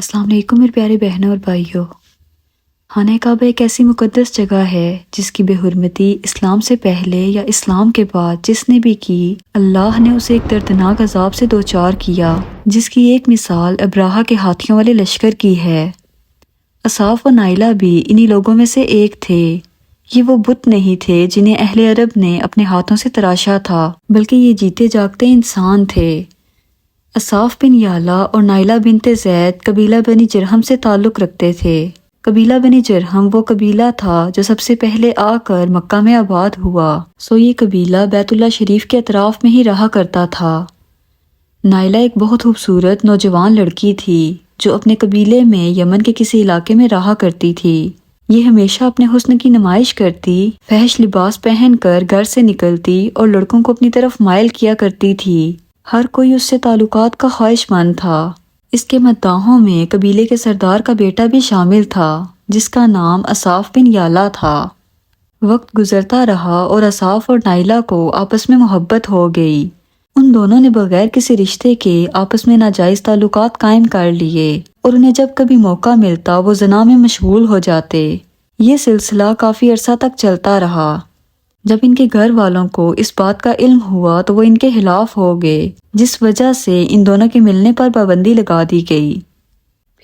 السلام علیکم میرے پیارے بہنوں اور بھائیوں۔ خانہ کعبہ ایک ایسی مقدس جگہ ہے جس کی بے حرمتی اسلام سے پہلے یا اسلام کے بعد جس نے بھی کی، اللہ نے اسے ایک دردناک عذاب سے دوچار کیا، جس کی ایک مثال ابراہہ کے ہاتھیوں والے لشکر کی ہے۔ اصاف و نائلہ بھی انہی لوگوں میں سے ایک تھے۔ یہ وہ بت نہیں تھے جنہیں اہل عرب نے اپنے ہاتھوں سے تراشا تھا، بلکہ یہ جیتے جاگتے انسان تھے۔ اصاف بن یعلا اور نائلہ بنت زید قبیلہ بنی جرہم سے تعلق رکھتے تھے۔ قبیلہ بنی جرہم وہ قبیلہ تھا جو سب سے پہلے آ کر مکہ میں آباد ہوا، یہ قبیلہ بیت اللہ شریف کے اطراف میں ہی رہا کرتا تھا۔ نائلہ ایک بہت خوبصورت نوجوان لڑکی تھی جو اپنے قبیلے میں یمن کے کسی علاقے میں رہا کرتی تھی۔ یہ ہمیشہ اپنے حسن کی نمائش کرتی، فحش لباس پہن کر گھر سے نکلتی اور لڑکوں کو اپنی طرف مائل کیا کرتی تھی۔ ہر کوئی اس سے تعلقات کا خواہش مند تھا۔ اس کے مداحوں میں قبیلے کے سردار کا بیٹا بھی شامل تھا جس کا نام اصاف بن یعلا تھا۔ وقت گزرتا رہا اور اصاف اور نائلہ کو آپس میں محبت ہو گئی۔ ان دونوں نے بغیر کسی رشتے کے آپس میں ناجائز تعلقات قائم کر لیے اور انہیں جب کبھی موقع ملتا وہ زنا میں مشغول ہو جاتے۔ یہ سلسلہ کافی عرصہ تک چلتا رہا۔ جب ان کے گھر والوں کو اس بات کا علم ہوا تو وہ ان کے خلاف ہو گئے، جس وجہ سے ان دونوں کے ملنے پر پابندی لگا دی گئی۔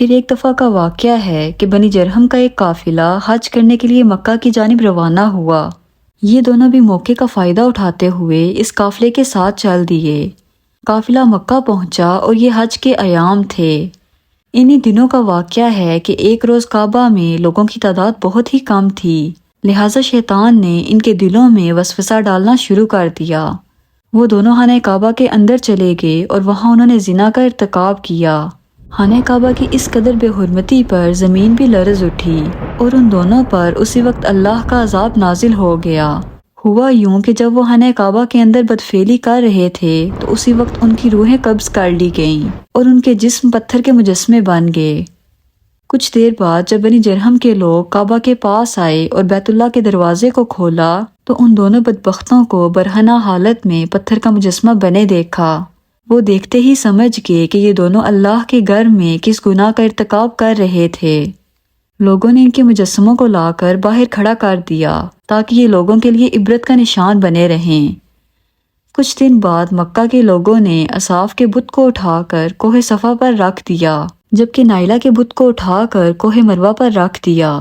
پھر ایک دفعہ کا واقعہ ہے کہ بنی جرہم کا ایک قافلہ حج کرنے کے لیے مکہ کی جانب روانہ ہوا۔ یہ دونوں بھی موقع کا فائدہ اٹھاتے ہوئے اس قافلے کے ساتھ چل دیے۔ قافلہ مکہ پہنچا اور یہ حج کے ایام تھے۔ انہی دنوں کا واقعہ ہے کہ ایک روز کعبہ میں لوگوں کی تعداد بہت ہی کم تھی، لہٰذا شیطان نے ان کے دلوں میں وسوسہ ڈالنا شروع کر دیا۔ وہ دونوں خانہ کعبہ کے اندر چلے گئے اور وہاں انہوں نے زنا کا ارتکاب کیا۔ خانہ کعبہ کی اس قدر بے حرمتی پر زمین بھی لرز اٹھی اور ان دونوں پر اسی وقت اللہ کا عذاب نازل ہو گیا۔ ہوا یوں کہ جب وہ خانہ کعبہ کے اندر بدفعلی کر رہے تھے تو اسی وقت ان کی روحیں قبض کر لی گئیں اور ان کے جسم پتھر کے مجسمے بن گئے۔ کچھ دیر بعد جب بنی جرہم کے لوگ کعبہ کے پاس آئے اور بیت اللہ کے دروازے کو کھولا تو ان دونوں بدبختوں کو برہنہ حالت میں پتھر کا مجسمہ بنے دیکھا۔ وہ دیکھتے ہی سمجھ گئے کہ یہ دونوں اللہ کے گھر میں کس گناہ کا ارتکاب کر رہے تھے۔ لوگوں نے ان کے مجسموں کو لا کر باہر کھڑا کر دیا تاکہ یہ لوگوں کے لیے عبرت کا نشان بنے رہیں۔ کچھ دن بعد مکہ کے لوگوں نے اصاف کے بت کو اٹھا کر کوہ صفا پر رکھ دیا، جبکہ نائلہ کے بت کو اٹھا کر کوہ مروہ پر رکھ دیا۔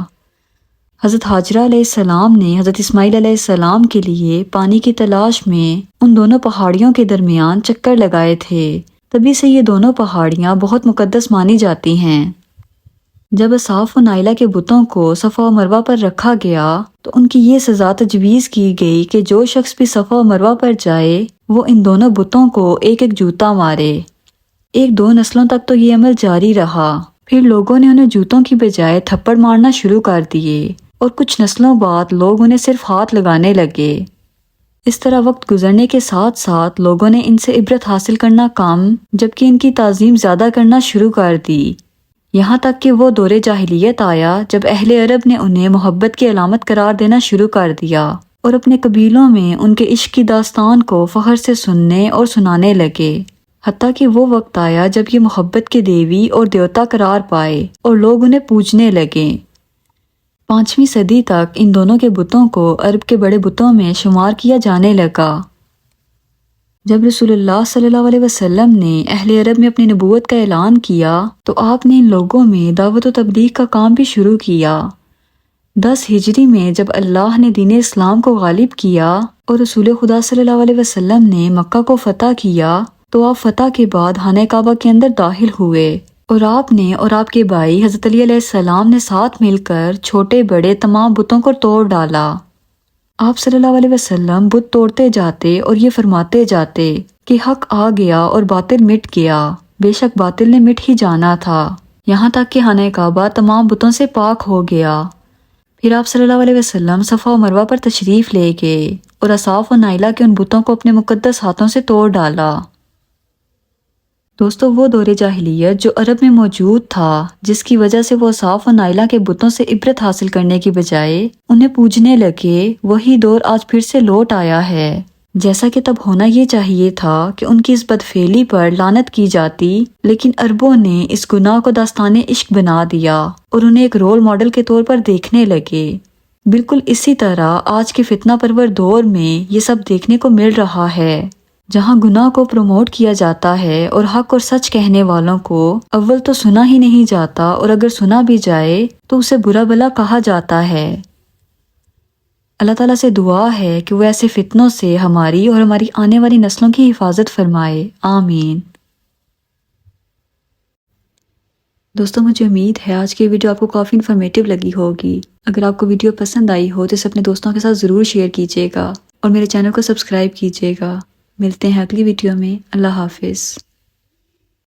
حضرت ہاجرہ علیہ السلام نے حضرت اسماعیل علیہ السلام کے لیے پانی کی تلاش میں ان دونوں پہاڑیوں کے درمیان چکر لگائے تھے، تبھی سے یہ دونوں پہاڑیاں بہت مقدس مانی جاتی ہیں۔ جب اصاف و نائلہ کے بتوں کو صفا و مروہ پر رکھا گیا تو ان کی یہ سزا تجویز کی گئی کہ جو شخص بھی صفا و مروہ پر جائے وہ ان دونوں بتوں کو ایک ایک جوتا مارے۔ ایک دو نسلوں تک تو یہ عمل جاری رہا، پھر لوگوں نے انہیں جوتوں کی بجائے تھپڑ مارنا شروع کر دیے اور کچھ نسلوں بعد لوگ انہیں صرف ہاتھ لگانے لگے۔ اس طرح وقت گزرنے کے ساتھ ساتھ لوگوں نے ان سے عبرت حاصل کرنا کم جبکہ ان کی تعظیم زیادہ کرنا شروع کر دی، یہاں تک کہ وہ دور جاہلیت آیا جب اہل عرب نے انہیں محبت کی علامت قرار دینا شروع کر دیا اور اپنے قبیلوں میں ان کے عشق کی داستان کو فخر سے سننے اور سنانے لگے، حتیٰ کہ وہ وقت آیا جب یہ محبت کے دیوی اور دیوتا قرار پائے اور لوگ انہیں پوجنے لگے۔ 5ویں صدی تک ان دونوں کے بتوں کو عرب کے بڑے بتوں میں شمار کیا جانے لگا۔ جب رسول اللہ صلی اللہ علیہ وسلم نے اہل عرب میں اپنی نبوت کا اعلان کیا تو آپ نے ان لوگوں میں دعوت و تبلیغ کا کام بھی شروع کیا۔ 10 ہجری میں جب اللہ نے دین اسلام کو غالب کیا اور رسول خدا صلی اللہ علیہ وسلم نے مکہ کو فتح کیا تو آپ فتح کے بعد خانہ کعبہ کے اندر داخل ہوئے اور آپ نے اور آپ کے بھائی حضرت علی علیہ السلام نے ساتھ مل کر چھوٹے بڑے تمام بتوں کو توڑ ڈالا۔ آپ صلی اللہ علیہ وسلم بت توڑتے جاتے اور یہ فرماتے جاتے کہ حق آ گیا اور باطل مٹ گیا، بے شک باطل نے مٹ ہی جانا تھا، یہاں تک کہ خانہ کعبہ تمام بتوں سے پاک ہو گیا۔ پھر آپ صلی اللہ علیہ وسلم صفا و مروہ پر تشریف لے گئے اور اصاف و نائلہ کے ان بتوں کو اپنے مقدس ہاتھوں سے توڑ ڈالا۔ دوستو، وہ دور جاہلیت جو عرب میں موجود تھا جس کی وجہ سے وہ اصاف و نائلہ کے بتوں سے عبرت حاصل کرنے کی بجائے انہیں پوجنے لگے، وہی دور آج پھر سے لوٹ آیا ہے۔ جیسا کہ تب ہونا یہ چاہیے تھا کہ ان کی اس بدفعلی پر لعنت کی جاتی، لیکن عربوں نے اس گناہ کو داستان عشق بنا دیا اور انہیں ایک رول ماڈل کے طور پر دیکھنے لگے۔ بالکل اسی طرح آج کے فتنہ پرور دور میں یہ سب دیکھنے کو مل رہا ہے، جہاں گناہ کو پروموٹ کیا جاتا ہے اور حق اور سچ کہنے والوں کو اول تو سنا ہی نہیں جاتا، اور اگر سنا بھی جائے تو اسے برا بھلا کہا جاتا ہے۔ اللہ تعالیٰ سے دعا ہے کہ وہ ایسے فتنوں سے ہماری اور ہماری آنے والی نسلوں کی حفاظت فرمائے، آمین۔ دوستوں مجھے امید ہے آج کی ویڈیو آپ کو کافی انفارمیٹیو لگی ہوگی۔ اگر آپ کو ویڈیو پسند آئی ہو تو اسے اپنے دوستوں کے ساتھ ضرور شیئر کیجیے گا اور میرے چینل کو سبسکرائب کیجیے گا۔ ملتے ہیں اگلی ویڈیو میں۔ اللہ حافظ۔